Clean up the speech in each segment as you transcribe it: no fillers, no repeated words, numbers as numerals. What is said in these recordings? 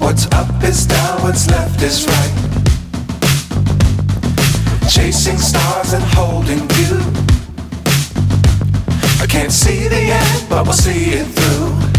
What's up is down, what's left is right. Chasing stars and holding you. I can't see the end, but we'll see it through.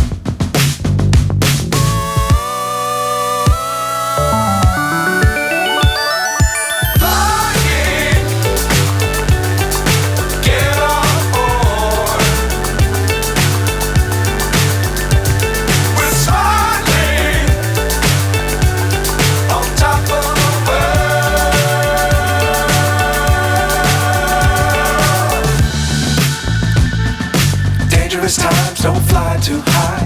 Times don't fly too high.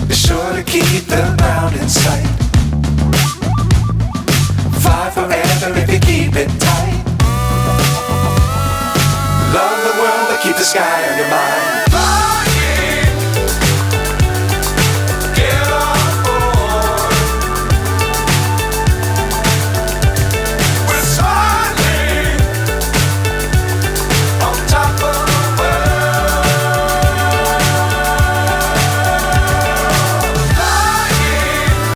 Be sure to keep the ground in sight. Fly forever if you keep it tight. Love the world but keep the sky on your mind.